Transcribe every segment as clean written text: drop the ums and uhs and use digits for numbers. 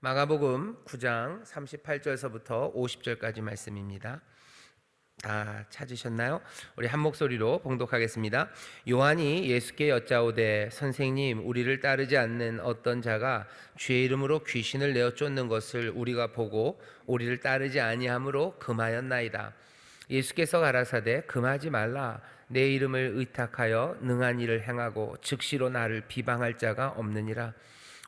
마가복음 9장 38절서부터 50절까지 말씀입니다. 다 찾으셨나요? 우리 한 목소리로 봉독하겠습니다. 요한이 예수께 여짜오되 선생님, 우리를 따르지 않는 어떤 자가 주의 이름으로 귀신을 내어 쫓는 것을 우리가 보고 우리를 따르지 아니함으로 금하였나이다. 예수께서 가라사대 금하지 말라. 내 이름을 의탁하여 능한 일을 행하고 즉시로 나를 비방할 자가 없느니라.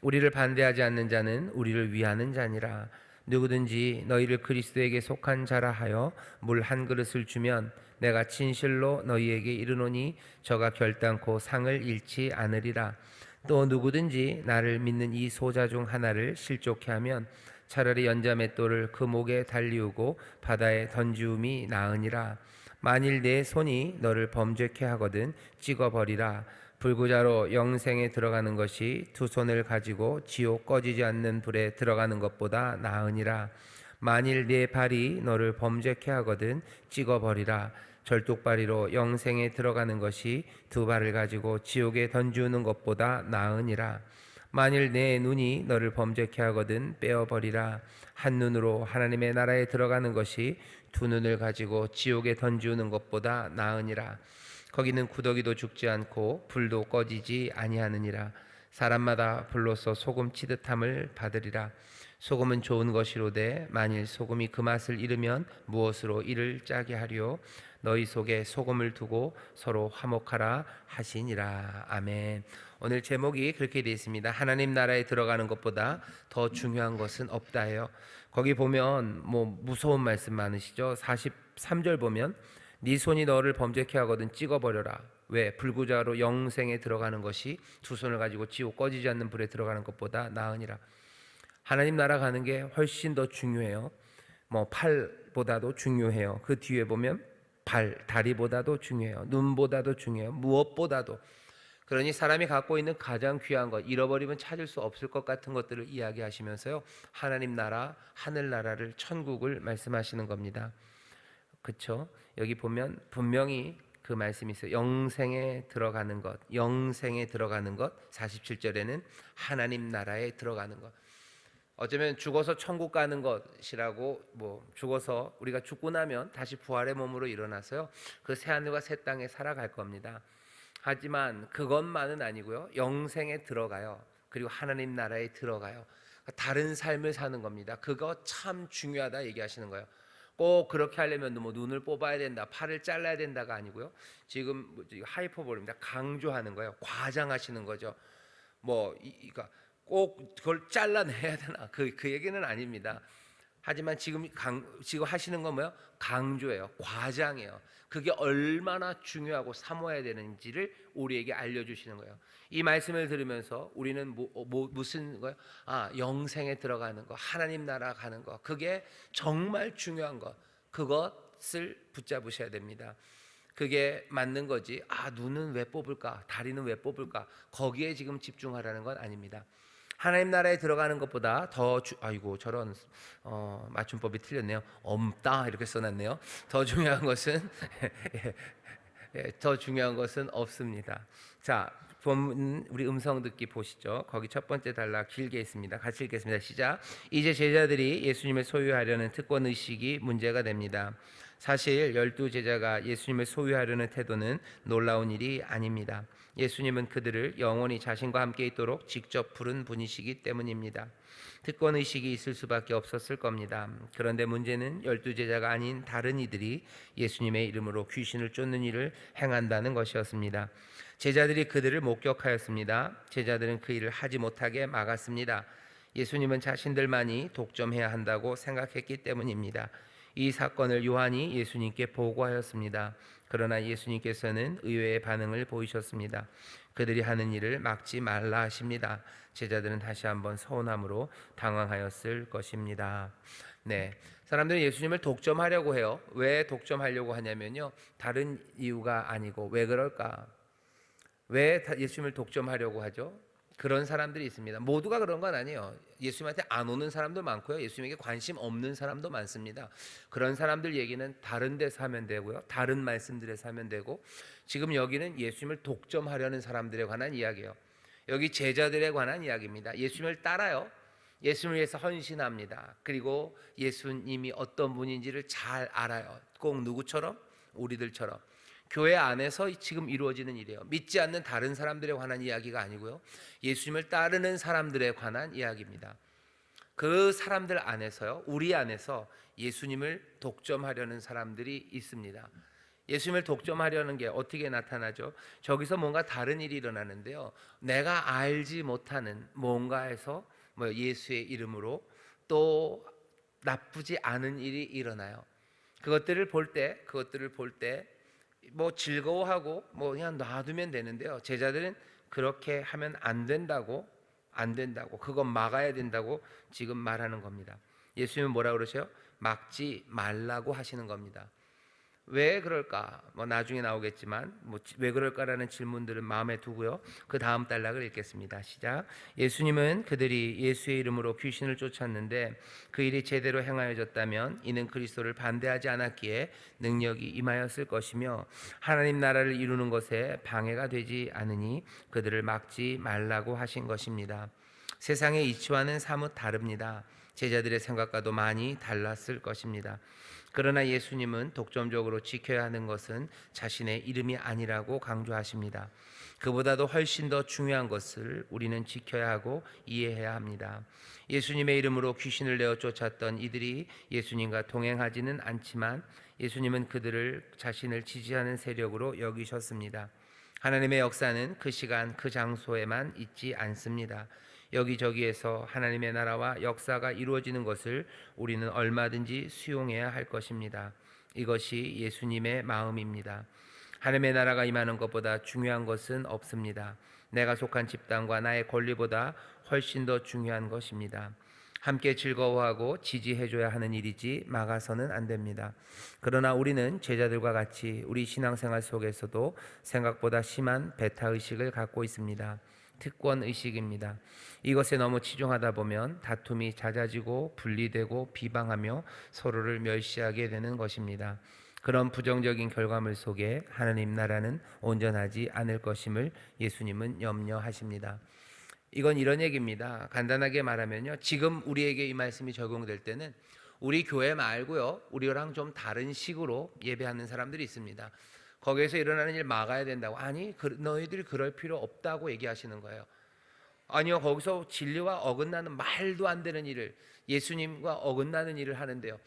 우리를 반대하지 않는 자는 우리를 위하는 자니라. 누구든지 너희를 그리스도에게 속한 자라 하여 물 한 그릇을 주면 내가 진실로 너희에게 이르노니 저가 결단코 상을 잃지 않으리라. 또 누구든지 나를 믿는 이 소자 중 하나를 실족케 하면 차라리 연자맷돌을 그 목에 달리우고 바다에 던지움이 나으니라. 만일 내 손이 너를 범죄케 하거든 찍어버리라. 불구자로 영생에 들어가는 것이 두 손을 가지고 지옥 꺼지지 않는 불에 들어가는 것보다 나으니라. 만일 네 발이 너를 범죄케 하거든 찍어버리라. 절뚝발이로 영생에 들어가는 것이 두 발을 가지고 지옥에 던지우는 것보다 나으니라. 만일 내 눈이 너를 범죄케 하거든 빼어버리라. 한 눈으로 하나님의 나라에 들어가는 것이 두 눈을 가지고 지옥에 던지우는 것보다 나으니라. 거기는 구더기도 죽지 않고 불도 꺼지지 아니하느니라. 사람마다 불로서 소금 치듯함을 받으리라. 소금은 좋은 것이로되 만일 소금이 그 맛을 잃으면 무엇으로 이를 짜게 하리요. 너희 속에 소금을 두고 서로 화목하라 하시니라. 아멘. 오늘 제목이 그렇게 되어 있습니다. 하나님 나라에 들어가는 것보다 더 중요한 것은 없다예요. 거기 보면 무서운 말씀 많으시죠. 43절 보면 네 손이 너를 범죄케 하거든 찍어버려라. 왜? 불구자로 영생에 들어가는 것이 두 손을 가지고 지옥 꺼지지 않는 불에 들어가는 것보다 나으니라. 하나님 나라 가는 게 훨씬 더 중요해요. 팔보다도 중요해요. 그 뒤에 보면 다리보다도 중요해요. 눈보다도 중요해요. 무엇보다도. 그러니 사람이 갖고 있는 가장 귀한 것, 잃어버리면 찾을 수 없을 것 같은 것들을 이야기하시면서요, 하나님 나라, 하늘 나라를, 천국을 말씀하시는 겁니다. 그렇죠? 여기 보면 분명히 그 말씀이 있어요. 영생에 들어가는 것, 영생에 들어가는 것. 47절에는 하나님 나라에 들어가는 것. 어쩌면 죽어서 천국 가는 것이라고, 죽어서 우리가 죽고 나면 다시 부활의 몸으로 일어나서요, 그 새하늘과 새 땅에 살아갈 겁니다. 하지만 그것만은 아니고요, 영생에 들어가요. 그리고 하나님 나라에 들어가요. 다른 삶을 사는 겁니다. 그거 참 중요하다 얘기하시는 거예요. 꼭 그렇게 하려면 눈을 뽑아야 된다, 팔을 잘라야 된다가 아니고요, 지금 하이퍼볼입니다. 강조하는 거예요. 과장하시는 거죠. 그러니까 꼭 그걸 잘라내야 되나, 그 얘기는 아닙니다. 하지만 지금 하시는 건 뭐예요? 강조예요. 과장이에요. 그게 얼마나 중요하고 사모해야 되는지를 우리에게 알려주시는 거예요. 이 말씀을 들으면서 우리는 무슨 거예요? 영생에 들어가는 거, 하나님 나라 가는 거, 그게 정말 중요한 것, 그것을 붙잡으셔야 됩니다. 그게 맞는 거지. 눈은 왜 뽑을까? 다리는 왜 뽑을까? 거기에 지금 집중하라는 건 아닙니다. 하나님 나라에 들어가는 것보다 저런 맞춤법이 틀렸네요. 없다 이렇게 써놨네요. 더 중요한 것은 더 중요한 것은 없습니다. 자, 본문 우리 음성 듣기 보시죠. 거기 첫 번째 단락 길게 있습니다. 같이 읽겠습니다. 시작. 이제 제자들이 예수님을 소유하려는 특권 의식이 문제가 됩니다. 사실 12제자가 예수님을 소유하려는 태도는 놀라운 일이 아닙니다. 예수님은 그들을 영원히 자신과 함께 있도록 직접 부른 분이시기 때문입니다. 특권 의식이 있을 수밖에 없었을 겁니다. 그런데 문제는 12제자가 아닌 다른 이들이 예수님의 이름으로 귀신을 쫓는 일을 행한다는 것이었습니다. 제자들이 그들을 목격하였습니다. 제자들은 그 일을 하지 못하게 막았습니다. 예수님은 자신들만이 독점해야 한다고 생각했기 때문입니다. 이 사건을 요한이 예수님께 보고하였습니다. 그러나 예수님께서는 의외의 반응을 보이셨습니다. 그들이 하는 일을 막지 말라 하십니다. 제자들은 다시 한번 서운함으로 당황하였을 것입니다. 네, 사람들은 예수님을 독점하려고 해요. 왜 독점하려고 하냐면요, 다른 이유가 아니고, 왜 그럴까? 왜 예수님을 독점하려고 하죠? 그런 사람들이 있습니다. 모두가 그런 건 아니에요. 예수님한테 안 오는 사람도 많고요, 예수님에게 관심 없는 사람도 많습니다. 그런 사람들 얘기는 다른 데서 하면 되고요, 다른 말씀들에서 하면 되고, 지금 여기는 예수님을 독점하려는 사람들에 관한 이야기예요. 여기 제자들에 관한 이야기입니다. 예수님을 따라요. 예수님을 위해서 헌신합니다. 그리고 예수님이 어떤 분인지를 잘 알아요. 꼭 누구처럼? 우리들처럼. 교회 안에서 지금 이루어지는 일이에요. 믿지 않는 다른 사람들에 관한 이야기가 아니고요, 예수님을 따르는 사람들에 관한 이야기입니다. 그 사람들 안에서요, 우리 안에서 예수님을 독점하려는 사람들이 있습니다. 예수님을 독점하려는 게 어떻게 나타나죠? 저기서 뭔가 다른 일이 일어나는데요, 내가 알지 못하는 뭔가에서 예수의 이름으로 또 나쁘지 않은 일이 일어나요. 그것들을 볼 때 즐거워하고 그냥 놔두면 되는데요, 제자들은 그렇게 하면 안 된다고 그건 막아야 된다고 지금 말하는 겁니다. 예수님은 뭐라 그러세요? 막지 말라고 하시는 겁니다. 왜 그럴까? 나중에 나오겠지만 왜 그럴까라는 질문들은 마음에 두고요, 그 다음 단락을 읽겠습니다. 시작. 예수님은 그들이 예수의 이름으로 귀신을 쫓았는데 그 일이 제대로 행하여졌다면 이는 그리스도를 반대하지 않았기에 능력이 임하였을 것이며 하나님 나라를 이루는 것에 방해가 되지 않으니 그들을 막지 말라고 하신 것입니다. 세상의 이치와는 사뭇 다릅니다. 제자들의 생각과도 많이 달랐을 것입니다. 그러나 예수님은 독점적으로 지켜야 하는 것은 자신의 이름이 아니라고 강조하십니다. 그보다도 훨씬 더 중요한 것을 우리는 지켜야 하고 이해해야 합니다. 예수님의 이름으로 귀신을 내어 쫓았던 이들이 예수님과 동행하지는 않지만 예수님은 그들을 자신을 지지하는 세력으로 여기셨습니다. 하나님의 역사는 그 시간 그 장소에만 있지 않습니다. 여기저기에서 하나님의 나라와 역사가 이루어지는 것을 우리는 얼마든지 수용해야 할 것입니다. 이것이 예수님의 마음입니다. 하나님의 나라가 임하는 것보다 중요한 것은 없습니다. 내가 속한 집단과 나의 권리보다 훨씬 더 중요한 것입니다. 함께 즐거워하고 지지해줘야 하는 일이지 막아서는 안 됩니다. 그러나 우리는 제자들과 같이 우리 신앙생활 속에서도 생각보다 심한 배타의식을 갖고 있습니다. 특권의식입니다. 이것에 너무 치중하다 보면 다툼이 잦아지고 분리되고 비방하며 서로를 멸시하게 되는 것입니다. 그런 부정적인 결과물 속에 하나님 나라는 온전하지 않을 것임을 예수님은 염려하십니다. 이건 이런 얘기입니다. 간단하게 말하면요, 지금 우리에게 이 말씀이 적용될 때는 우리 교회 말고요, 우리랑 좀 다른 식으로 예배하는 사람들이 있습니다. 거기에서 일어나는 일 막아야 된다고. 아니, 너희들이 그럴 필요 없다고 얘기하시는 거예요. 아니요, 거기서 진리와 어긋나는 말도 안 되는 일을, 예수님과 어긋나는 일을 하는데요,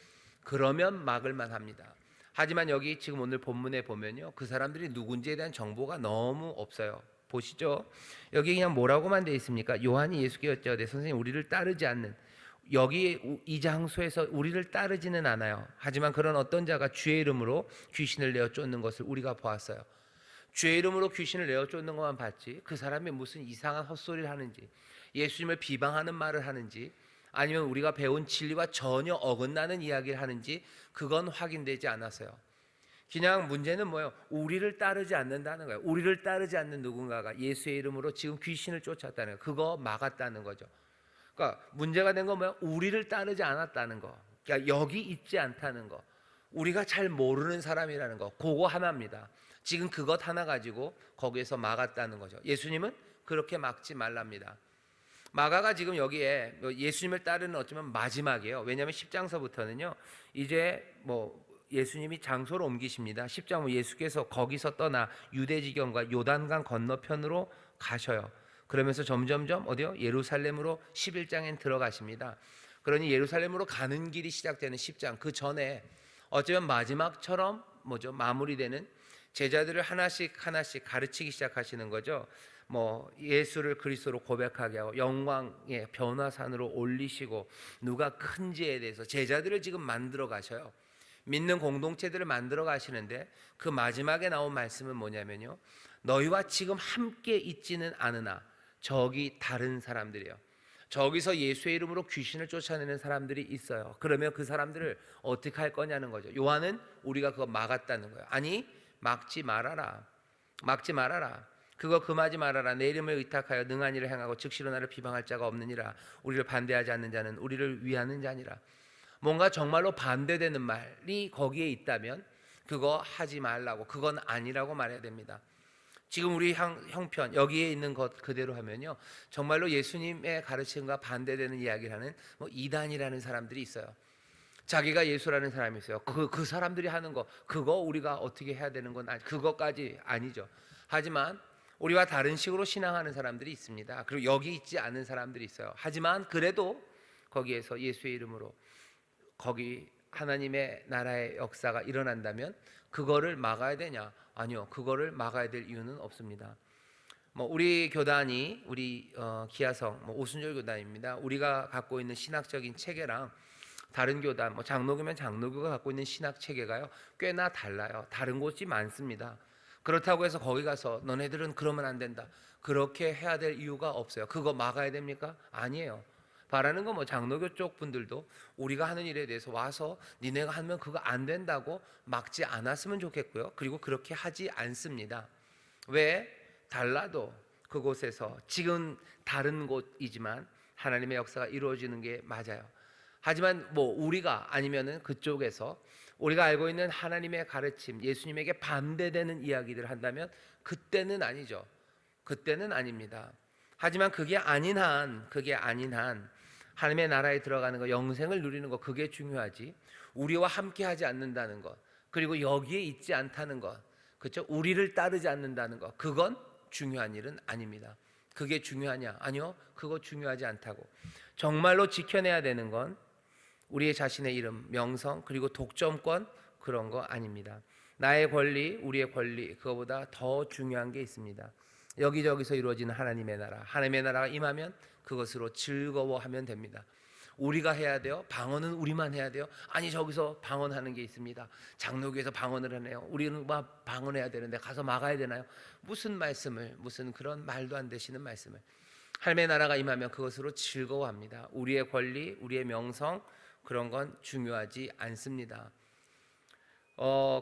그러면 막을 만합니다. 하지만 여기 지금 오늘 본문에 보면요, 그 사람들이 누군지에 대한 정보가 너무 없어요. 보시죠. 여기 그냥 뭐라고만 되어 있습니까? 요한이 예수께 여짜오되 선생님, 우리를 따르지 않는, 여기 이 장소에서 우리를 따르지는 않아요. 하지만 그런 어떤 자가 주의 이름으로 귀신을 내어 쫓는 것을 우리가 보았어요. 주의 이름으로 귀신을 내어 쫓는 것만 봤지 그 사람이 무슨 이상한 헛소리를 하는지, 예수님을 비방하는 말을 하는지, 아니면 우리가 배운 진리와 전혀 어긋나는 이야기를 하는지 그건 확인되지 않았어요. 그냥 문제는 뭐예요? 우리를 따르지 않는다는 거예요. 우리를 따르지 않는 누군가가 예수의 이름으로 지금 귀신을 쫓았다는 거예요. 그거 막았다는 거죠. 그러니까 문제가 된 건 뭐예요? 우리를 따르지 않았다는 거. 그러니까 여기 있지 않다는 거. 우리가 잘 모르는 사람이라는 거. 그거 하나입니다. 지금 그것 하나 가지고 거기에서 막았다는 거죠. 예수님은 그렇게 막지 말랍니다. 마가가 지금 여기에 예수님을 따르는 어쩌면 마지막이에요. 왜냐하면 10장서부터는요, 이제 예수님이 장소를 옮기십니다. 10장 예수께서 거기서 떠나 유대지경과 요단강 건너편으로 가셔요. 그러면서 점점점 어디요? 예루살렘으로 11장엔 들어가십니다. 그러니 예루살렘으로 가는 길이 시작되는 10장, 그 전에 어쩌면 마지막처럼 마무리되는, 제자들을 하나씩 가르치기 시작하시는 거죠. 예수를 그리스도로 고백하게 하고 영광의 변화산으로 올리시고 누가 큰지에 대해서 제자들을 지금 만들어 가셔요. 믿는 공동체들을 만들어 가시는데 그 마지막에 나온 말씀은 뭐냐면요, 너희와 지금 함께 있지는 않으나 저기 다른 사람들이에요. 저기서 예수의 이름으로 귀신을 쫓아내는 사람들이 있어요. 그러면 그 사람들을 어떻게 할 거냐는 거죠. 요한은 우리가 그거 막았다는 거예요. 아니, 막지 말아라. 그거 금하지 말아라. 내 이름을 의탁하여 능한 일을 행하고 즉시로 나를 비방할 자가 없느니라. 우리를 반대하지 않는 자는 우리를 위하는 자니라. 뭔가 정말로 반대되는 말이 거기에 있다면 그거 하지 말라고, 그건 아니라고 말해야 됩니다. 지금 우리 형편 여기에 있는 것 그대로 하면요, 정말로 예수님의 가르침과 반대되는 이야기를 하는 뭐 이단이라는 사람들이 있어요. 자기가 예수라는 사람이 있어요. 그 사람들이 하는 거 그거 우리가 어떻게 해야 되는 건 그것까지 아니죠. 하지만 우리와 다른 식으로 신앙하는 사람들이 있습니다. 그리고 여기 있지 않은 사람들이 있어요. 하지만 그래도 거기에서 예수의 이름으로 거기 하나님의 나라의 역사가 일어난다면 그거를 막아야 되냐? 아니요, 그거를 막아야 될 이유는 없습니다. 뭐 우리 교단이 우리 기아성 오순절 교단입니다. 우리가 갖고 있는 신학적인 체계랑 다른 교단 장로교면 장로교가 갖고 있는 신학 체계가요 꽤나 달라요. 다른 곳이 많습니다. 그렇다고 해서 거기 가서 너네들은 그러면 안 된다, 그렇게 해야 될 이유가 없어요. 그거 막아야 됩니까? 아니에요. 바라는 건 장로교 쪽 분들도 우리가 하는 일에 대해서 와서 니네가 하면 그거 안 된다고 막지 않았으면 좋겠고요. 그리고 그렇게 하지 않습니다. 왜? 달라도 그곳에서 지금 다른 곳이지만 하나님의 역사가 이루어지는 게 맞아요. 하지만 우리가 아니면은 그쪽에서 우리가 알고 있는 하나님의 가르침, 예수님에게 반대되는 이야기들을 한다면 그때는 아니죠. 그때는 아닙니다. 하지만 그게 아닌 한 하나님의 나라에 들어가는 거, 영생을 누리는 거, 그게 중요하지. 우리와 함께 하지 않는다는 것, 그리고 여기에 있지 않다는 것, 그렇죠? 우리를 따르지 않는다는 것, 그건 중요한 일은 아닙니다. 그게 중요하냐? 아니요, 그거 중요하지 않다고. 정말로 지켜내야 되는 건 우리의 자신의 이름, 명성, 그리고 독점권, 그런 거 아닙니다. 나의 권리, 우리의 권리, 그거보다 더 중요한 게 있습니다. 여기저기서 이루어지는 하나님의 나라, 하나님의 나라가 임하면 그것으로 즐거워하면 됩니다. 우리가 해야 돼요? 방언은 우리만 해야 돼요? 아니, 저기서 방언하는 게 있습니다. 장로교에서 방언을 하네요. 우리는 방언해야 되는데 가서 막아야 되나요? 무슨 말씀을, 무슨 그런 말도 안 되시는 말씀을. 하나님의 나라가 임하면 그것으로 즐거워합니다. 우리의 권리, 우리의 명성, 그런 건 중요하지 않습니다.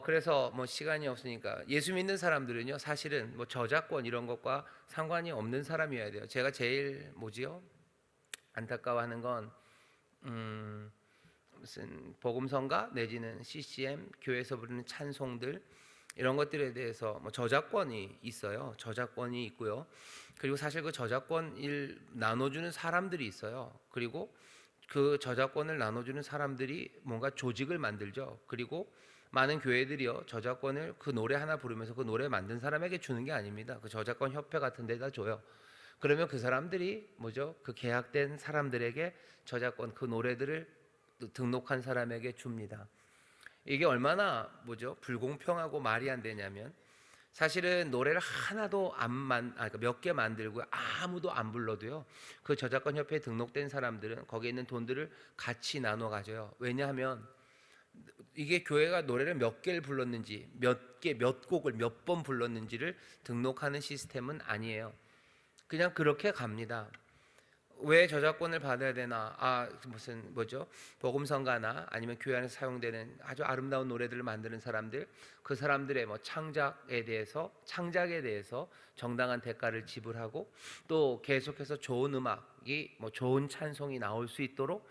그래서 시간이 없으니까 예수 믿는 사람들은요, 사실은 저작권 이런 것과 상관이 없는 사람이어야 돼요. 제가 제일 안타까워하는 건 무슨 복음성가 내지는 CCM 교회에서 부르는 찬송들, 이런 것들에 대해서 저작권이 있어요. 저작권이 있고요. 그리고 사실 그 저작권을 나눠주는 사람들이 있어요. 그리고 그 저작권을 나눠주는 사람들이 뭔가 조직을 만들죠. 그리고 많은 교회들이요, 저작권을 그 노래 하나 부르면서 그 노래 만든 사람에게 주는 게 아닙니다. 그 저작권 협회 같은 데다 줘요. 그러면 그 사람들이 그 계약된 사람들에게 저작권, 그 노래들을 등록한 사람에게 줍니다. 이게 얼마나 불공평하고 말이 안 되냐면, 사실은 노래를 하나도 몇 개 만들고 아무도 안 불러도요, 그 저작권 협회에 등록된 사람들은 거기에 있는 돈들을 같이 나눠 가져요. 왜냐하면 이게 교회가 노래를 몇 개를 불렀는지, 몇 곡을 몇 번 불렀는지를 등록하는 시스템은 아니에요. 그냥 그렇게 갑니다. 왜 저작권을 받아야 되나? 복음성가나 아니면 교회 안에서 사용되는 아주 아름다운 노래들을 만드는 사람들, 그 사람들의 창작에 대해서 정당한 대가를 지불하고, 또 계속해서 좋은 음악이 좋은 찬송이 나올 수 있도록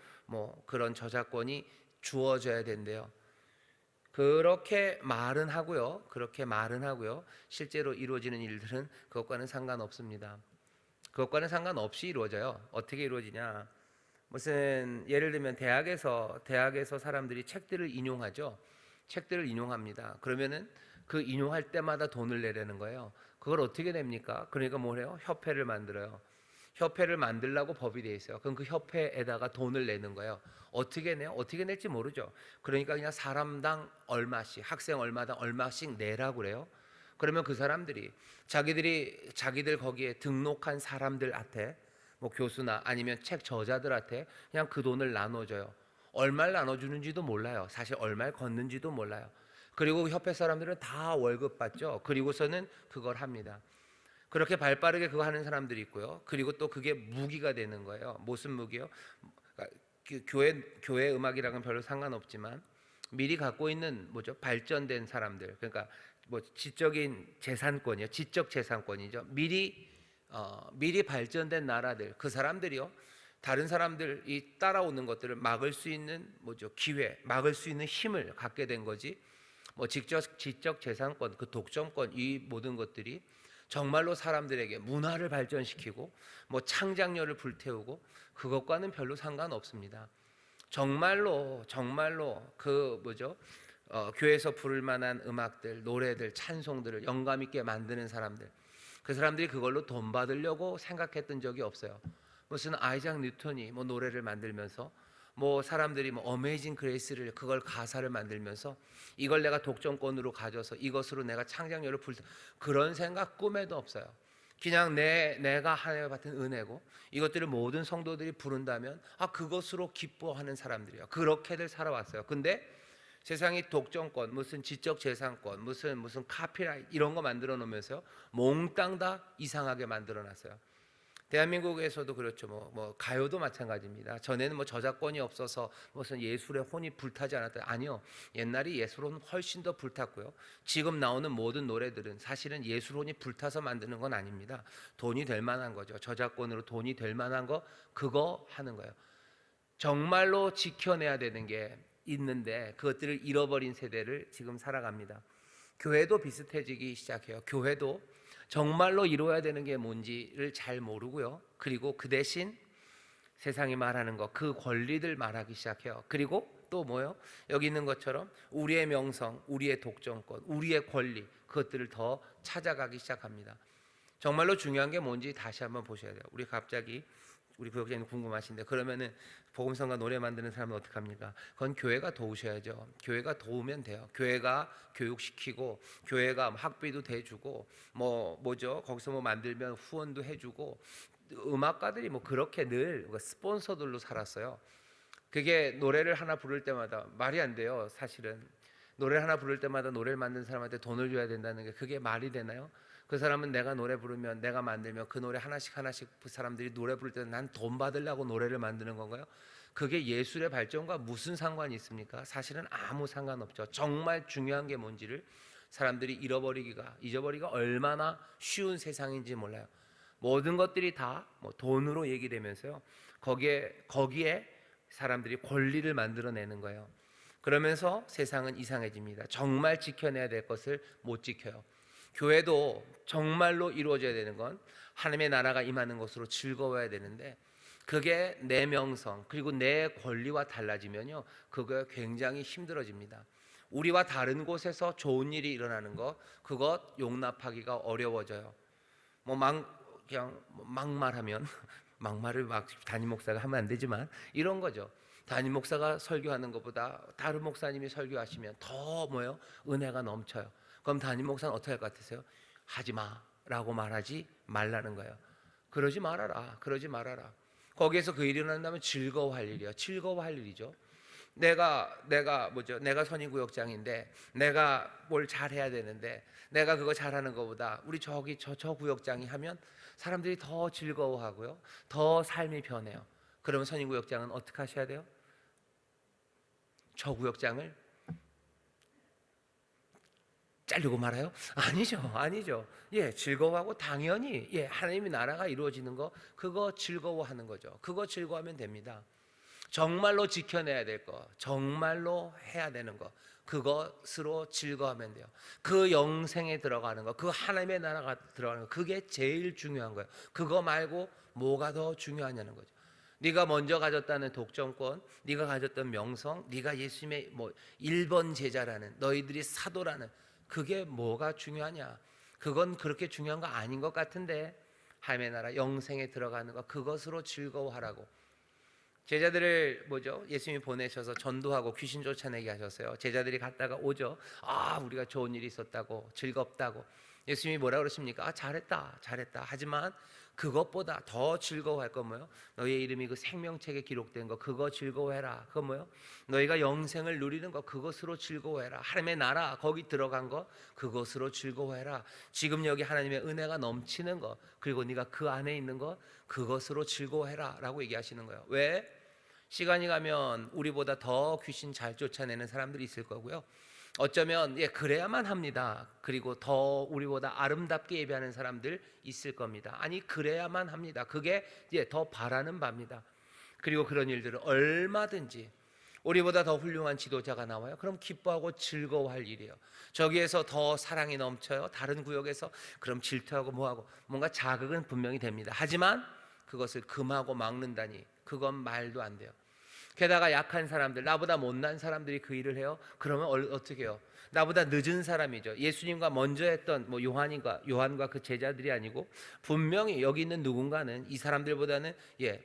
그런 저작권이 주어져야 된대요. 그렇게 말은 하고요. 실제로 이루어지는 일들은 그것과는 상관없습니다. 그것과는 상관없이 이루어져요. 어떻게 이루어지냐? 예를 들면 대학에서 사람들이 책들을 인용하죠. 책들을 인용합니다. 그러면은 그 인용할 때마다 돈을 내라는 거예요. 그걸 어떻게 냅니까? 그러니까 뭐래요? 협회를 만들어요. 협회를 만들라고 법이 돼 있어요. 그럼 그 협회에다가 돈을 내는 거예요. 어떻게 내요? 어떻게 낼지 모르죠. 그러니까 그냥 사람당 얼마씩, 학생 얼마당 얼마씩 내라고 그래요. 그러면 그 사람들이 자기들 거기에 등록한 사람들한테, 교수나 아니면 책 저자들한테 그냥 그 돈을 나눠줘요. 얼마를 나눠주는지도 몰라요. 사실 얼마를 걷는지도 몰라요. 그리고 협회 사람들은 다 월급 받죠. 그리고서는 그걸 합니다. 그렇게 발빠르게 그거 하는 사람들이 있고요. 그리고 또 그게 무기가 되는 거예요. 무슨 무기요? 교회 음악이랑은 별로 상관없지만 미리 갖고 있는 발전된 사람들, 그러니까 지적인 재산권이요, 지적 재산권이죠. 미리 발전된 나라들, 그 사람들이요, 다른 사람들이 따라오는 것들을 막을 수 있는 기회, 막을 수 있는 힘을 갖게 된 거지. 지적 재산권, 그 독점권, 이 모든 것들이 정말로 사람들에게 문화를 발전시키고 뭐 창작력을 불태우고 그것과는 별로 상관없습니다. 정말로 그 뭐죠? 교회에서 부를 만한 음악들, 노래들, 찬송들을 영감 있게 만드는 사람들, 그 사람들이 그걸로 돈 받으려고 생각했던 적이 없어요. 무슨 아이작 뉴턴이 뭐 노래를 만들면서 뭐 사람들이 뭐 어메이징 그레이스를 그걸 가사를 만들면서 이걸 내가 독점권으로 가져서 이것으로 내가 창작력을 그런 생각 꿈에도 없어요. 그냥 내가 하나님의 받은 은혜고 이것들을 모든 성도들이 부른다면 그것으로 기뻐하는 사람들이요. 그렇게들 살아왔어요. 근데 세상이 독점권, 무슨 지적 재산권, 무슨 카피라이트 이런 거 만들어 놓으면서 몽땅 다 이상하게 만들어 놨어요. 대한민국에서도 그렇죠. 뭐 가요도 마찬가지입니다. 전에는 뭐 저작권이 없어서 무슨 예술의 혼이 불타지 않았다. 아니요. 옛날에 예술은 훨씬 더 불탔고요. 지금 나오는 모든 노래들은 사실은 예술혼이 불타서 만드는 건 아닙니다. 돈이 될 만한 거죠. 저작권으로 돈이 될 만한 거 그거 하는 거예요. 정말로 지켜내야 되는 게 있는데 그것들을 잃어버린 세대를 지금 살아갑니다. 교회도 비슷해지기 시작해요. 교회도 정말로 이루어야 되는 게 뭔지를 잘 모르고요. 그리고 그 대신 세상이 말하는 거, 그 권리들 말하기 시작해요. 그리고 또 뭐요? 여기 있는 것처럼 우리의 명성, 우리의 독점권, 우리의 권리 그것들을 더 찾아가기 시작합니다. 정말로 중요한 게 뭔지 다시 한번 보셔야 돼요. 우리 구역장님 궁금하신데 그러면은 복음성가 노래 만드는 사람은 어떡합니까? 그건 교회가 도우셔야죠. 교회가 도우면 돼요. 교회가 교육시키고 교회가 학비도 대주고 뭐죠? 거기서 뭐 만들면 후원도 해주고 음악가들이 뭐 그렇게 늘 스폰서들로 살았어요. 그게 노래를 하나 부를 때마다 말이 안 돼요. 사실은 노래를 하나 부를 때마다 노래를 만든 사람한테 돈을 줘야 된다는 게 그게 말이 되나요? 그 사람은 내가 노래 부르면 내가 만들면 그 노래 하나씩 그 사람들이 노래 부를 때 난 돈 받으려고 노래를 만드는 건가요? 그게 예술의 발전과 무슨 상관이 있습니까? 사실은 아무 상관없죠. 정말 중요한 게 뭔지를 사람들이 잊어버리기가 얼마나 쉬운 세상인지 몰라요. 모든 것들이 다 뭐 돈으로 얘기되면서요. 거기에 사람들이 권리를 만들어내는 거예요. 그러면서 세상은 이상해집니다. 정말 지켜내야 될 것을 못 지켜요. 교회도 정말로 이루어져야 되는 건 하나님의 나라가 임하는 것으로 즐거워야 되는데 그게 내 명성 그리고 내 권리와 달라지면요 그거 굉장히 힘들어집니다. 우리와 다른 곳에서 좋은 일이 일어나는 것 그것 용납하기가 어려워져요. 그냥 막말하면 막말을 막 담임 목사가 하면 안 되지만 이런 거죠. 담임 목사가 설교하는 것보다 다른 목사님이 설교하시면 더 은혜가 넘쳐요. 그럼 담임 목사는 어떻게 할 것 같으세요? 하지 마라고 말하지 말라는 거예요. 그러지 말아라. 거기에서 그 일이 일어난다면 즐거워할 일이에요. 즐거워할 일이죠. 내가 선임구역장인데 내가 뭘 잘해야 되는데 내가 그거 잘하는 것보다 우리 저 구역장이 하면 사람들이 더 즐거워하고요. 더 삶이 변해요. 그러면 선임구역장은 어떻게 하셔야 돼요? 저 구역장을 자르고 말아요? 아니죠. 즐거워하고 당연히 하나님의 나라가 이루어지는 거 그거 즐거워하는 거죠. 그거 즐거워하면 됩니다. 정말로 지켜내야 될 거, 정말로 해야 되는 거 그것으로 즐거워하면 돼요. 그 영생에 들어가는 거, 그 하나님의 나라가 들어가는 거 그게 제일 중요한 거예요. 그거 말고 뭐가 더 중요하냐는 거죠. 네가 먼저 가졌다는 독점권, 네가 가졌던 명성, 네가 예수님의 1번 제자라는 너희들이 사도라는 그게 뭐가 중요하냐? 그건 그렇게 중요한 거 아닌 것 같은데 하나님의 나라 영생에 들어가는 거 그것으로 즐거워하라고. 제자들을 예수님이 보내셔서 전도하고 귀신 쫓아내게 하셨어요. 제자들이 갔다가 오죠. 우리가 좋은 일이 있었다고 즐겁다고. 예수님이 뭐라 그러십니까? 잘했다. 하지만 그것보다 더 즐거워할 건 뭐요? 너희의 이름이 그 생명책에 기록된 거 그거 즐거워해라. 그거 뭐요? 너희가 영생을 누리는 거 그것으로 즐거워해라. 하나님의 나라 거기 들어간 거 그것으로 즐거워해라. 지금 여기 하나님의 은혜가 넘치는 거 그리고 네가 그 안에 있는 거 그것으로 즐거워해라 라고 얘기하시는 거예요. 왜? 시간이 가면 우리보다 더 귀신 잘 쫓아내는 사람들이 있을 거고요. 어쩌면 그래야만 합니다. 그리고 더 우리보다 아름답게 예배하는 사람들 있을 겁니다. 아니 그래야만 합니다. 그게 더 바라는 바입니다. 그리고 그런 일들을 얼마든지 우리보다 더 훌륭한 지도자가 나와요. 그럼 기뻐하고 즐거워할 일이에요. 저기에서 더 사랑이 넘쳐요. 다른 구역에서 그럼 질투하고 뭐하고 뭔가 자극은 분명히 됩니다. 하지만 그것을 금하고 막는다니 그건 말도 안 돼요. 게다가 약한 사람들, 나보다 못난 사람들이 그 일을 해요. 그러면 어떻게 해요? 나보다 늦은 사람이죠. 예수님과 먼저 했던 뭐 요한과 그 제자들이 아니고 분명히 여기 있는 누군가는 이 사람들보다는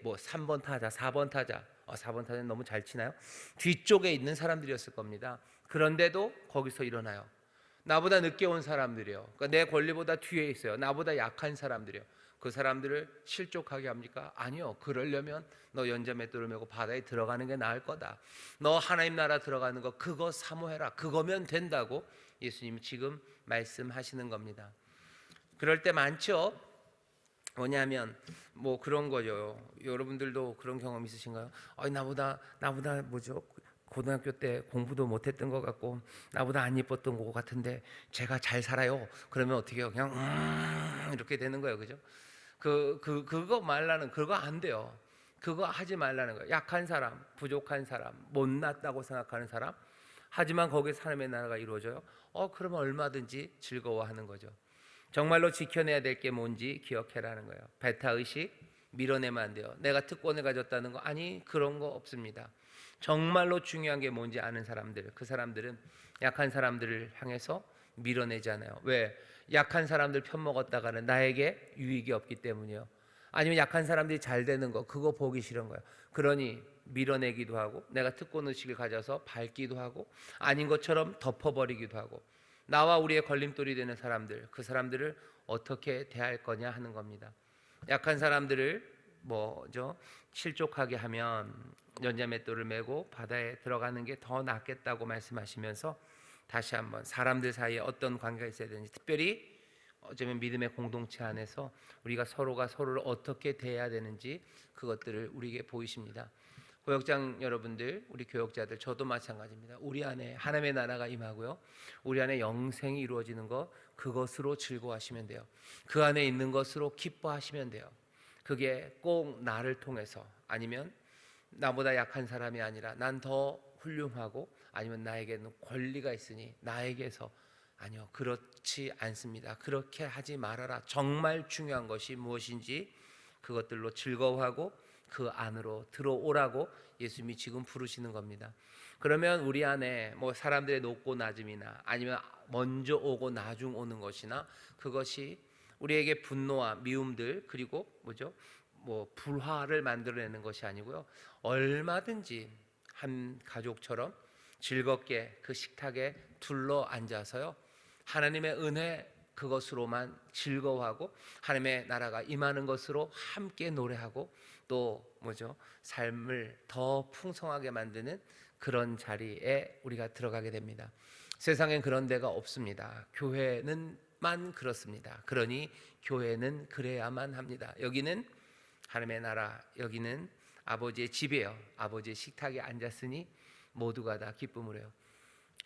뭐 3번 타자, 4번 타자, 4번 타자는 너무 잘 치나요? 뒤쪽에 있는 사람들이었을 겁니다. 그런데도 거기서 일어나요. 나보다 늦게 온 사람들이요. 그러니까 내 권리보다 뒤에 있어요. 나보다 약한 사람들이요. 그 사람들을 실족하게 합니까? 아니요. 그러려면 너 연자맷돌을 메고 바다에 들어가는 게 나을 거다. 너 하나님 나라 들어가는 거 그거 사모해라. 그거면 된다고 예수님이 지금 말씀하시는 겁니다. 그럴 때 많죠. 뭐냐면 뭐 그런 거죠. 여러분들도 그런 경험 있으신가요? 나보다 뭐죠? 고등학교 때 공부도 못했던 것 같고 나보다 안 예뻤던 것 같은데 제가 잘 살아요. 그러면 어떻게 해요? 그냥 이렇게 되는 거예요, 그죠? 그거 말라는 그거 안 돼요. 그거 하지 말라는 거예요. 약한 사람, 부족한 사람, 못났다고 생각하는 사람. 하지만 거기에 하나님의 나라가 이루어져요. 그러면 얼마든지 즐거워하는 거죠. 정말로 지켜내야 될 게 뭔지 기억해라는 거예요. 배타의식 밀어내면 안 돼요. 내가 특권을 가졌다는 거 아니 그런 거 없습니다. 정말로 중요한 게 뭔지 아는 사람들, 그 사람들은 약한 사람들을 향해서 밀어내잖아요. 왜? 약한 사람들 편먹었다가는 나에게 유익이 없기 때문이요. 아니면 약한 사람들이 잘 되는 거 그거 보기 싫은 거예요. 그러니 밀어내기도 하고 내가 특권의식을 가져서 밟기도 하고 아닌 것처럼 덮어버리기도 하고 나와 우리의 걸림돌이 되는 사람들, 그 사람들을 어떻게 대할 거냐 하는 겁니다. 약한 사람들을 뭐죠? 실족하게 하면 연자맷돌을 메고 바다에 들어가는 게 더 낫겠다고 말씀하시면서 다시 한번 사람들 사이에 어떤 관계가 있어야 되는지, 특별히 어쩌면 믿음의 공동체 안에서 우리가 서로가 서로를 어떻게 대해야 되는지 그것들을 우리에게 보이십니다. 고역장 여러분들, 우리 교역자들, 저도 마찬가지입니다. 우리 안에 하나님의 나라가 임하고요, 우리 안에 영생이 이루어지는 것, 그것으로 즐거워하시면 돼요. 그 안에 있는 것으로 기뻐하시면 돼요. 그게 꼭 나를 통해서, 아니면 나보다 약한 사람이 아니라 난 더 훌륭하고, 아니면 나에게는 권리가 있으니 나에게서, 아니요, 그렇지 않습니다. 그렇게 하지 말아라. 정말 중요한 것이 무엇인지 그것들로 즐거워하고 그 안으로 들어오라고 예수님이 지금 부르시는 겁니다. 그러면 우리 안에 뭐 사람들의 높고 낮음이나 아니면 먼저 오고 나중 오는 것이나 그것이 우리에게 분노와 미움들, 그리고 뭐죠? 뭐 불화를 만들어내는 것이 아니고요, 얼마든지 한 가족처럼 즐겁게 그 식탁에 둘러 앉아서요, 하나님의 은혜 그것으로만 즐거워하고 하나님의 나라가 임하는 것으로 함께 노래하고, 또 뭐죠? 삶을 더 풍성하게 만드는 그런 자리에 우리가 들어가게 됩니다. 세상엔 그런 데가 없습니다. 교회는만 그렇습니다. 그러니 교회는 그래야만 합니다. 여기는 하나님의 나라, 여기는 아버지의 집이에요. 아버지의 식탁에 앉았으니 모두가 다 기쁨을 해요.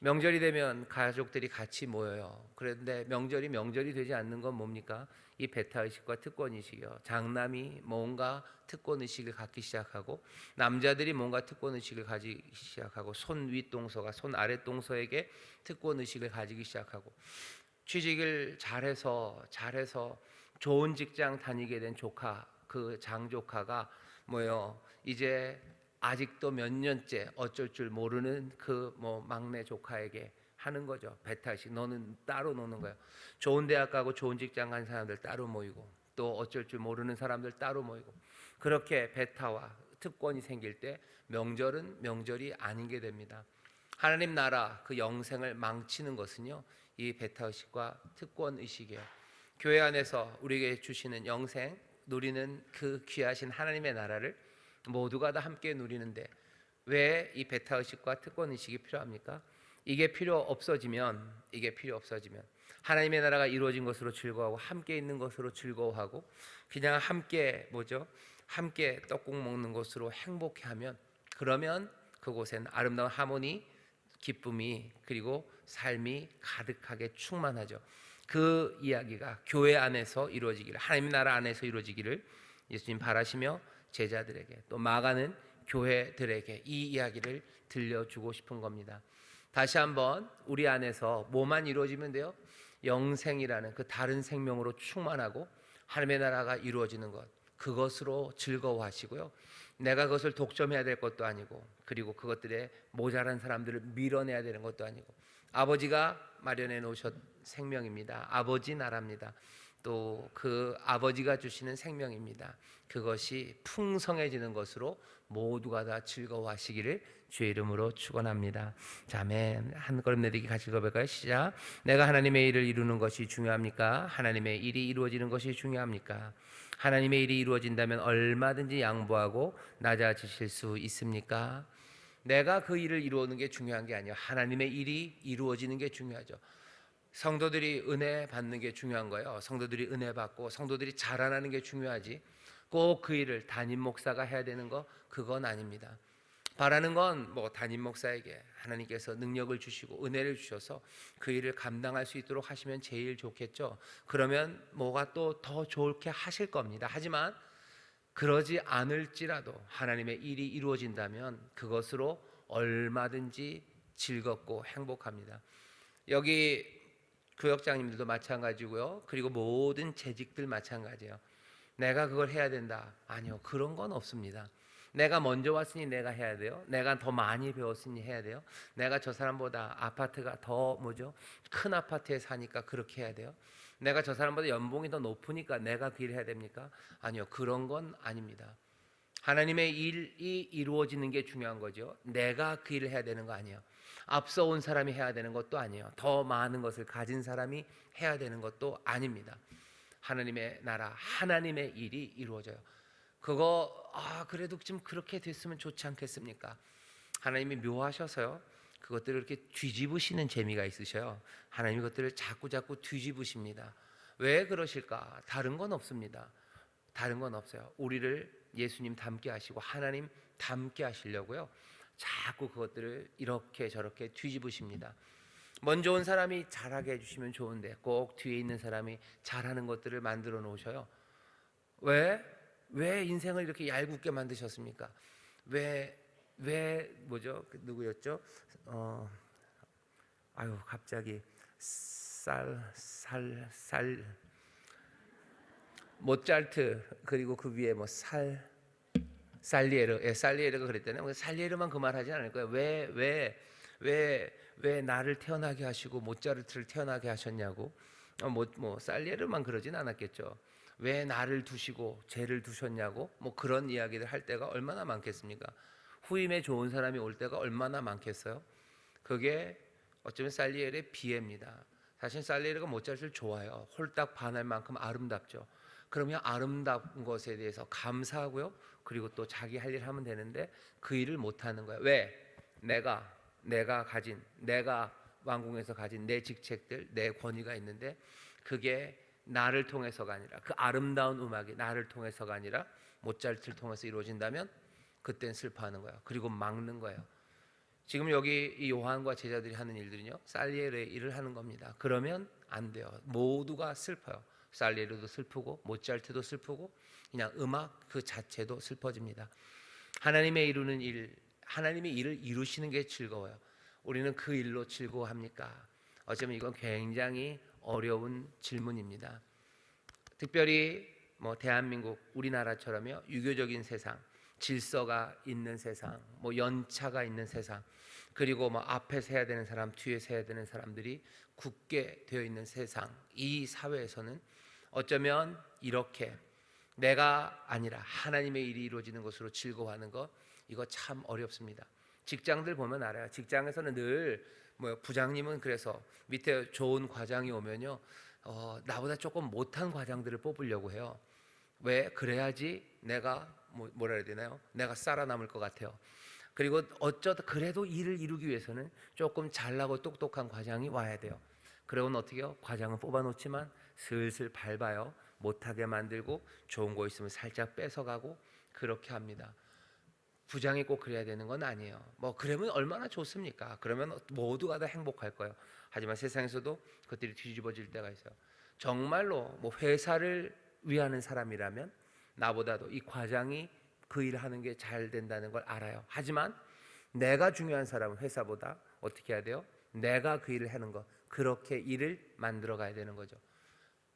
명절이 되면 가족들이 같이 모여요. 그런데 명절이 되지 않는 건 뭡니까? 이 배타의식과 특권의식이요. 장남이 뭔가 특권의식을 갖기 시작하고, 남자들이 뭔가 특권의식을 가지기 시작하고, 손 윗동서가 손 아랫동서에게 특권의식을 가지기 시작하고, 취직을 잘해서 좋은 직장 다니게 된 조카, 그 장조카가 뭐요? 이제 아직도 몇 년째 어쩔 줄 모르는 그 뭐 막내 조카에게 하는 거죠. 배타식. 너는 따로 노는 거예요. 좋은 대학 가고 좋은 직장 간 사람들 따로 모이고, 또 어쩔 줄 모르는 사람들 따로 모이고, 그렇게 배타와 특권이 생길 때 명절은 명절이 아닌 게 됩니다. 하나님 나라 그 영생을 망치는 것은요, 이 배타의식과 특권의식이에요. 교회 안에서 우리에게 주시는 영생, 누리는 그 귀하신 하나님의 나라를 모두가 다 함께 누리는데 왜 이 배타의식과 특권의식이 필요합니까? 이게 필요 없어지면 하나님의 나라가 이루어진 것으로 즐거워하고 함께 있는 것으로 즐거워하고 그냥 함께 뭐죠? 함께 떡국 먹는 것으로 행복해하면, 그러면 그곳엔 아름다운 하모니, 기쁨이, 그리고 삶이 가득하게 충만하죠. 그 이야기가 교회 안에서 이루어지기를, 하나님 나라 안에서 이루어지기를 예수님 바라시며 제자들에게, 또 마가는 교회들에게 이 이야기를 들려주고 싶은 겁니다. 다시 한번 우리 안에서 뭐만 이루어지면 돼요? 영생이라는 그 다른 생명으로 충만하고 하나님의 나라가 이루어지는 것, 그것으로 즐거워하시고요. 내가 그것을 독점해야 될 것도 아니고, 그리고 그것들에 모자란 사람들을 밀어내야 되는 것도 아니고, 아버지가 마련해 놓으셨 생명입니다. 아버지 나라입니다. 또 그 아버지가 주시는 생명입니다. 그것이 풍성해지는 것으로 모두가 다 즐거워하시기를 주의 이름으로 축원합니다. 자, 아멘. 한 걸음 내딛기 같이 읽어볼까요? 시작. 내가 하나님의 일을 이루는 것이 중요합니까? 하나님의 일이 이루어지는 것이 중요합니까? 하나님의 일이 이루어진다면 얼마든지 양보하고 낮아지실 수 있습니까? 내가 그 일을 이루는 게 중요한 게 아니에요. 하나님의 일이 이루어지는 게 중요하죠. 성도들이 은혜 받는 게 중요한 거예요. 성도들이 은혜 받고 성도들이 자라나는 게 중요하지, 꼭 그 일을 담임 목사가 해야 되는 거, 그건 아닙니다. 바라는 건 뭐 담임 목사에게 하나님께서 능력을 주시고 은혜를 주셔서 그 일을 감당할 수 있도록 하시면 제일 좋겠죠. 그러면 뭐가 또 더 좋게 하실 겁니다. 하지만 그러지 않을지라도 하나님의 일이 이루어진다면 그것으로 얼마든지 즐겁고 행복합니다. 여기 교역장님들도 마찬가지고요. 그리고 모든 재직들 마찬가지예요. 내가 그걸 해야 된다. 아니요. 그런 건 없습니다. 내가 먼저 왔으니 내가 해야 돼요. 내가 더 많이 배웠으니 해야 돼요. 내가 저 사람보다 아파트가 더 큰 아파트에 사니까 그렇게 해야 돼요. 내가 저 사람보다 연봉이 더 높으니까 내가 그 일을 해야 됩니까? 아니요. 그런 건 아닙니다. 하나님의 일이 이루어지는 게 중요한 거죠. 내가 그 일을 해야 되는 거 아니에요. 앞서 온 사람이 해야 되는 것도 아니에요. 더 많은 것을 가진 사람이 해야 되는 것도 아닙니다. 하나님의 나라, 하나님의 일이 이루어져요. 그거 그래도 좀 그렇게 됐으면 좋지 않겠습니까? 하나님이 묘하셔서요, 그것들을 이렇게 뒤집으시는 재미가 있으셔요. 하나님이 그것들을 자꾸 뒤집으십니다. 왜 그러실까? 다른 건 없습니다. 다른 건 없어요. 우리를 예수님 닮게 하시고 하나님 닮게 하시려고요, 자꾸 그것들을 이렇게 저렇게 뒤집으십니다. 먼저 온 사람이 잘하게 해주시면 좋은데 꼭 뒤에 있는 사람이 잘하는 것들을 만들어 놓으셔요. 왜 인생을 이렇게 얄궂게 만드셨습니까? 왜 누구였죠? 갑자기 모차르트, 그리고 그 위에 살리에르가 그랬잖아요. 살리에르만 그 말 하지 않을 거예요. 왜 나를 태어나게 하시고 모차르트를 태어나게 하셨냐고. 살리에르만 그러진 않았겠죠. 왜 나를 두시고 쟤를 두셨냐고, 그런 이야기를 할 때가 얼마나 많겠습니까? 후임에 좋은 사람이 올 때가 얼마나 많겠어요? 그게 어쩌면 살리에르의 비애입니다. 사실 살리에르가 모차르트를 좋아해요. 홀딱 반할 만큼 아름답죠. 그러면 아름다운 것에 대해서 감사하고요, 그리고 또 자기 할 일 하면 되는데 그 일을 못하는 거예요. 왜? 내가 왕궁에서 가진 내 직책들, 내 권위가 있는데 그게 나를 통해서가 아니라, 그 아름다운 음악이 나를 통해서가 아니라 모차르트를 통해서 이루어진다면 그땐 슬퍼하는 거예요. 그리고 막는 거예요. 지금 여기 이 요한과 제자들이 하는 일들은요, 살리에르의 일을 하는 겁니다. 그러면 안 돼요. 모두가 슬퍼요. 살리에르도 슬프고 모차르트도 슬프고 그냥 음악 그 자체도 슬퍼집니다. 하나님의 일을 이루시는 게 즐거워요. 우리는 그 일로 즐거워합니까? 어쩌면 이건 굉장히 어려운 질문입니다. 특별히 대한민국, 우리나라처럼요, 유교적인 세상, 질서가 있는 세상, 연차가 있는 세상, 그리고 앞에서 해야 되는 사람, 뒤에서 해야 되는 사람들이 굳게 되어 있는 세상, 이 사회에서는 어쩌면 이렇게 내가 아니라 하나님의 일이 이루어지는 것으로 즐거워하는 것, 이거 참 어렵습니다. 직장들 보면 알아요. 직장에서는 늘 부장님은 그래서 밑에 좋은 과장이 오면요, 나보다 조금 못한 과장들을 뽑으려고 해요. 왜? 그래야지 내가 뭐라 해야 되나요? 내가 살아남을 것 같아요. 그리고 그래도 일을 이루기 위해서는 조금 잘나고 똑똑한 과장이 와야 돼요. 그러면 어떻게 해요? 과장은 뽑아놓지만 슬슬 밟아요. 못하게 만들고 좋은 거 있으면 살짝 뺏어가고 그렇게 합니다. 부장이 꼭 그래야 되는 건 아니에요. 그러면 얼마나 좋습니까? 그러면 모두가 다 행복할 거예요. 하지만 세상에서도 그것들이 뒤집어질 때가 있어요. 정말로 회사를 위하는 사람이라면 나보다도 이 과장이 그 일을 하는 게 잘 된다는 걸 알아요. 하지만 내가 중요한 사람은 회사보다 어떻게 해야 돼요? 내가 그 일을 하는 거, 그렇게 일을 만들어 가야 되는 거죠.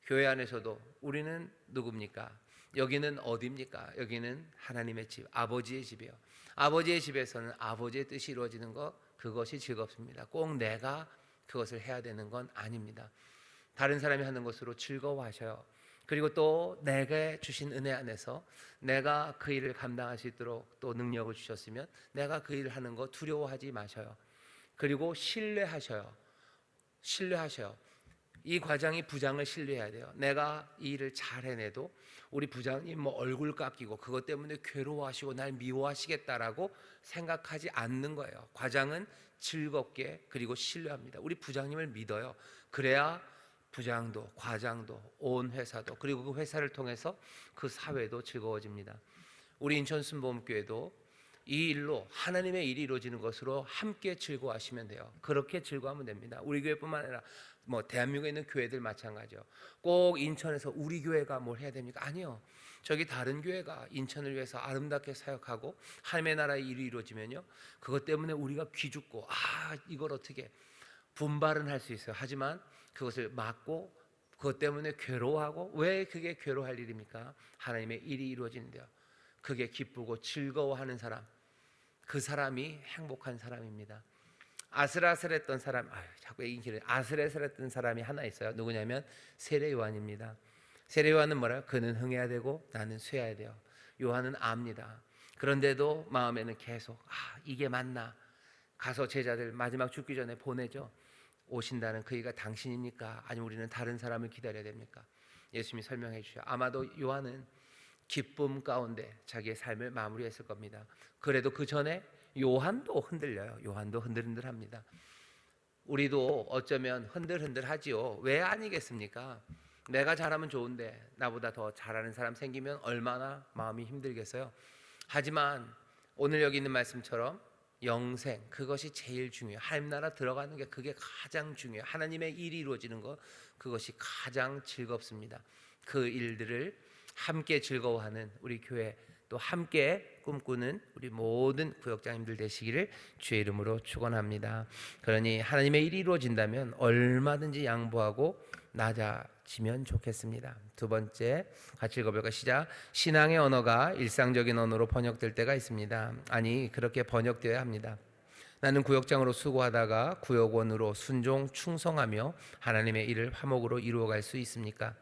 교회 안에서도 우리는 누굽니까? 여기는 어디입니까? 여기는 하나님의 집, 아버지의 집이에요. 아버지의 집에서는 아버지의 뜻이 이루어지는 것, 그것이 즐겁습니다. 꼭 내가 그것을 해야 되는 건 아닙니다. 다른 사람이 하는 것으로 즐거워하셔요. 그리고 또 내게 주신 은혜 안에서 내가 그 일을 감당할 수 있도록 또 능력을 주셨으면 내가 그 일을 하는 거 두려워하지 마셔요. 그리고 신뢰하셔요. 신뢰하셔요. 이 과장이 부장을 신뢰해야 돼요. 내가 이 일을 잘 해내도 우리 부장님 뭐 얼굴 깎이고 그것 때문에 괴로워하시고 날 미워하시겠다라고 생각하지 않는 거예요. 과장은 즐겁게 그리고 신뢰합니다. 우리 부장님을 믿어요. 그래야 부장도 과장도 온 회사도 그리고 그 회사를 통해서 그 사회도 즐거워집니다. 우리 인천 순복음교회도 이 일로 하나님의 일이 이루어지는 것으로 함께 즐거워하시면 돼요. 그렇게 즐거워하면 됩니다. 우리 교회뿐만 아니라 뭐 대한민국에 있는 교회들 마찬가지요. 꼭 인천에서 우리 교회가 뭘 해야 됩니까? 아니요. 저기 다른 교회가 인천을 위해서 아름답게 사역하고 하나님의 나라의 일이 이루어지면요, 그것 때문에 우리가 기죽고 이걸 어떻게 분발은 할 수 있어요. 하지만 그것을 막고 그것 때문에 괴로워하고, 왜 그게 괴로워할 일입니까? 하나님의 일이 이루어지는데요. 그게 기쁘고 즐거워하는 사람, 그 사람이 행복한 사람입니다. 아슬아슬했던 사람, 자꾸 얘기를 아슬아슬했던 사람이 하나 있어요. 누구냐면 세례 요한입니다. 세례 요한은 뭐라요? 그는 흥해야 되고 나는 쇠해야 돼요. 요한은 압니다. 그런데도 마음에는 계속 이게 맞나? 가서 제자들 마지막 죽기 전에 보내죠. 오신다는 그이가 당신입니까? 아니면 우리는 다른 사람을 기다려야 됩니까? 예수님이 설명해 주셔요. 아마도 요한은 기쁨 가운데 자기의 삶을 마무리했을 겁니다. 그래도 그 전에 요한도 흔들려요. 요한도 흔들흔들합니다. 우리도 어쩌면 흔들흔들하지요. 왜 아니겠습니까? 내가 잘하면 좋은데 나보다 더 잘하는 사람 생기면 얼마나 마음이 힘들겠어요. 하지만 오늘 여기 있는 말씀처럼 영생, 그것이 제일 중요해요. 하나님 나라 들어가는 게 그게 가장 중요해요. 하나님의 일이 이루어지는 것, 그것이 가장 즐겁습니다. 그 일들을 함께 즐거워하는 우리 교회, 또 함께 꿈꾸는 우리 모든 구역장님들 되시기를 주의 이름으로 축원합니다. 그러니 하나님의 일이 이루어진다면 얼마든지 양보하고 낮아지면 좋겠습니다. 두 번째, 같이 읽어볼까? 시작. 신앙의 언어가 일상적인 언어로 번역될 때가 있습니다. 아니, 그렇게 번역되어야 합니다. 나는 구역장으로 수고하다가 구역원으로 순종 충성하며 하나님의 일을 화목으로 이루어갈 수 있습니까?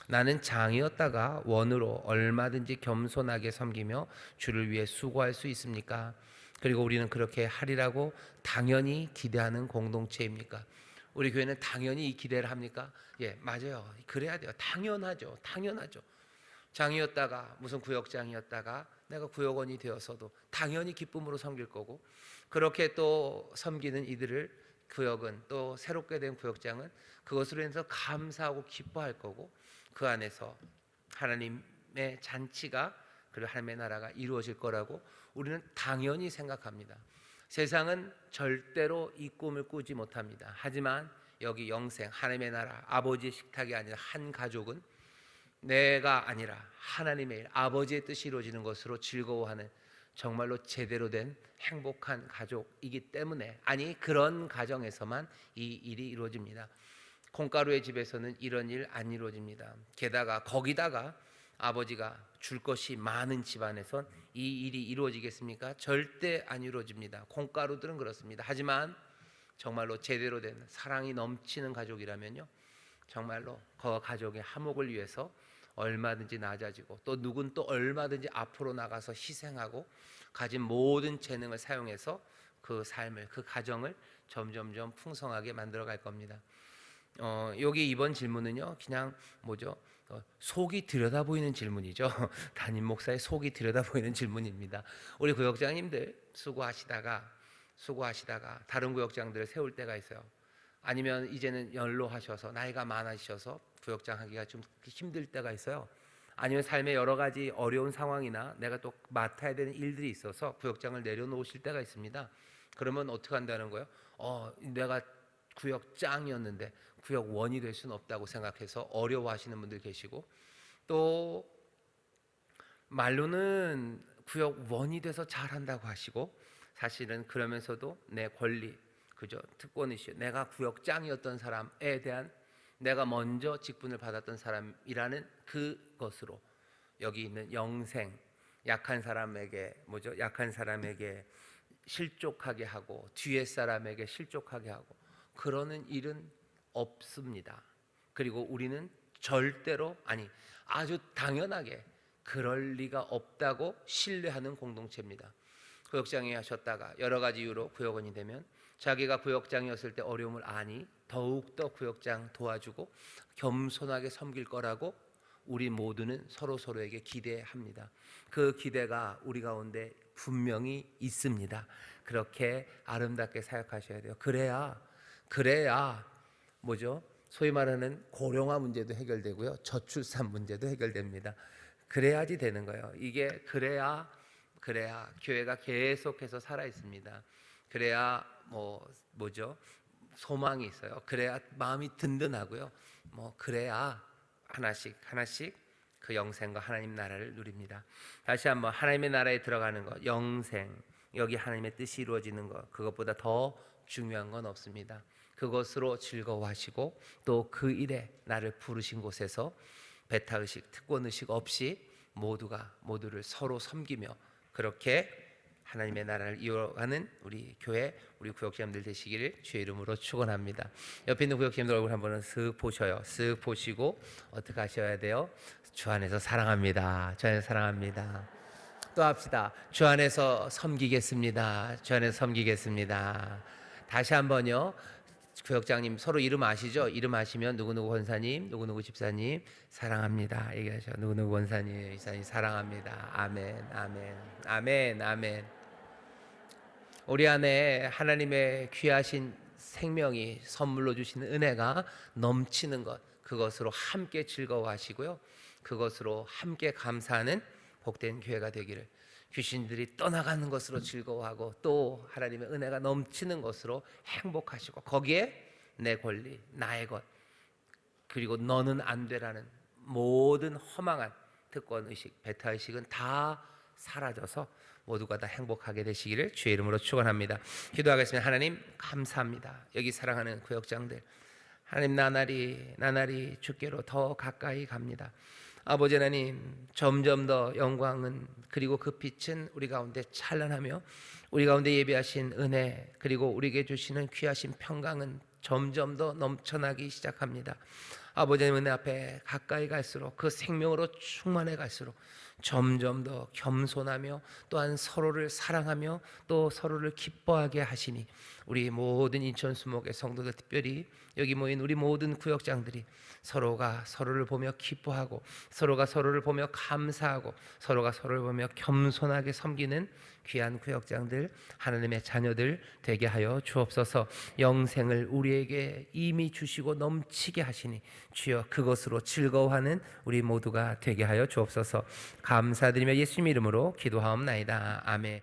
나는 장이었다가 원으로 얼마든지 겸손하게 섬기며 주를 위해 수고할 수 있습니까? 그리고 우리는 그렇게 하리라고 당연히 기대하는 공동체입니까? 우리 교회는 당연히 이 기대를 합니까? 예, 맞아요. 그래야 돼요. 당연하죠. 당연하죠. 장이었다가 무슨 구역장이었다가 내가 구역원이 되어서도 당연히 기쁨으로 섬길 거고, 그렇게 또 섬기는 이들을 구역은 또 새롭게 된 구역장은 그것으로 인해서 감사하고 기뻐할 거고, 그 안에서 하나님의 잔치가 그리고 하나님의 나라가 이루어질 거라고 우리는 당연히 생각합니다. 세상은 절대로 이 꿈을 꾸지 못합니다. 하지만 여기 영생, 하나님의 나라, 아버지의 식탁이 아니라 한 가족은 내가 아니라 하나님의 일, 아버지의 뜻이 이루어지는 것으로 즐거워하는 정말로 제대로 된 행복한 가족이기 때문에, 아니 그런 가정에서만 이 일이 이루어집니다. 콩가루의 집에서는 이런 일 안 이루어집니다. 게다가 거기다가 아버지가 줄 것이 많은 집안에선 이 일이 이루어지겠습니까? 절대 안 이루어집니다. 콩가루들은 그렇습니다. 하지만 정말로 제대로 된 사랑이 넘치는 가족이라면요, 정말로 그 가족의 화목을 위해서 얼마든지 낮아지고, 또 누군 또 얼마든지 앞으로 나가서 희생하고 가진 모든 재능을 사용해서 그 삶을, 그 가정을 점점점 풍성하게 만들어 갈 겁니다. 여기 이번 질문은요, 그냥 뭐죠? 속이 들여다보이는 질문이죠. 담임 목사의 속이 들여다보이는 질문입니다. 우리 구역장님들 수고하시다가 다른 구역장들을 세울 때가 있어요. 아니면 이제는 연로하셔서 나이가 많아지셔서 구역장 하기가 좀 힘들 때가 있어요. 아니면 삶의 여러 가지 어려운 상황이나 내가 또 맡아야 되는 일들이 있어서 구역장을 내려놓으실 때가 있습니다. 그러면 어떻게 한다는 거예요? 내가 구역장이었는데 구역원이 될 수는 없다고 생각해서 어려워하시는 분들 계시고, 또 말로는 구역원이 돼서 잘한다고 하시고 사실은 그러면서도 내 권리, 그죠? 특권이시여 내가 구역장이었던 사람에 대한 내가 먼저 직분을 받았던 사람이라는 그것으로 여기 있는 영생, 약한 사람에게 뭐죠? 약한 사람에게 실족하게 하고 뒤에 사람에게 실족하게 하고 그러는 일은 없습니다. 그리고 우리는 절대로 아주 당연하게 그럴 리가 없다고 신뢰하는 공동체입니다. 구역장이 하셨다가 여러 가지 이유로 구역원이 되면 자기가 구역장이었을 때 어려움을 아니 더욱더 구역장 도와주고 겸손하게 섬길 거라고 우리 모두는 서로에게 기대합니다. 그 기대가 우리 가운데 분명히 있습니다. 그렇게 아름답게 사역하셔야 돼요. 그래야 뭐죠? 소위 말하는 고령화 문제도 해결되고요. 저출산 문제도 해결됩니다. 그래야지 되는 거예요. 이게 그래야 교회가 계속해서 살아 있습니다. 그래야 뭐죠? 소망이 있어요. 그래야 마음이 든든하고요. 그래야 하나씩 그 영생과 하나님 나라를 누립니다. 다시 한번 하나님의 나라에 들어가는 것, 영생, 여기 하나님의 뜻이 이루어지는 것, 그것보다 더 중요한 건 없습니다. 그것으로 즐거워하시고 또 그 일에 나를 부르신 곳에서 배타의식, 특권의식 없이 모두를 서로 섬기며 그렇게 하나님의 나라를 이어가는 우리 교회, 우리 구역장님들 되시기를 주의 이름으로 축원합니다. 옆에 있는 구역장님들 얼굴 한번 쓱 보셔요. 쓱 보시고 어떻게 하셔야 돼요? 주 안에서 사랑합니다. 주 안에서 사랑합니다. 또 합시다. 주 안에서 섬기겠습니다. 주 안에서 섬기겠습니다. 다시 한번요. 구역장님 서로 이름 아시죠? 이름 아시면 누구누구 권사님, 누구누구 집사님 사랑합니다. 얘기하셔. 누구누구 권사님, 집사님 사랑합니다. 아멘, 아멘, 아멘, 아멘. 우리 안에 하나님의 귀하신 생명이 선물로 주시는 은혜가 넘치는 것, 그것으로 함께 즐거워하시고요. 그것으로 함께 감사하는 복된 교회가 되기를, 귀신들이 떠나가는 것으로 즐거워하고 또 하나님의 은혜가 넘치는 것으로 행복하시고 거기에 내 권리, 나의 것, 그리고 너는 안 되라는 모든 허망한 특권의식, 배타의식은 다 사라져서 모두가 다 행복하게 되시기를 주의 이름으로 축원합니다. 기도하겠습니다. 하나님 감사합니다. 여기 사랑하는 구역장들, 하나님 나날이 주께로 더 가까이 갑니다. 아버지 하나님, 점점 더 영광은 그리고 그 빛은 우리 가운데 찬란하며 우리 가운데 예비하신 은혜 그리고 우리에게 주시는 귀하신 평강은 점점 더 넘쳐나기 시작합니다. 아버지 하나님 은혜 앞에 가까이 갈수록 그 생명으로 충만해 갈수록 점점 더 겸손하며 또한 서로를 사랑하며 또 서로를 기뻐하게 하시니 우리 모든 인천 수목의 성도들, 특별히 여기 모인 우리 모든 구역장들이 서로가 서로를 보며 기뻐하고 서로가 서로를 보며 감사하고 서로가 서로를 보며 겸손하게 섬기는 귀한 구역장들, 하나님의 자녀들 되게 하여 주옵소서. 영생을 우리에게 이미 주시고 넘치게 하시니 주여 그것으로 즐거워하는 우리 모두가 되게 하여 주옵소서. 감사드리며 예수님 이름으로 기도하옵나이다. 아멘.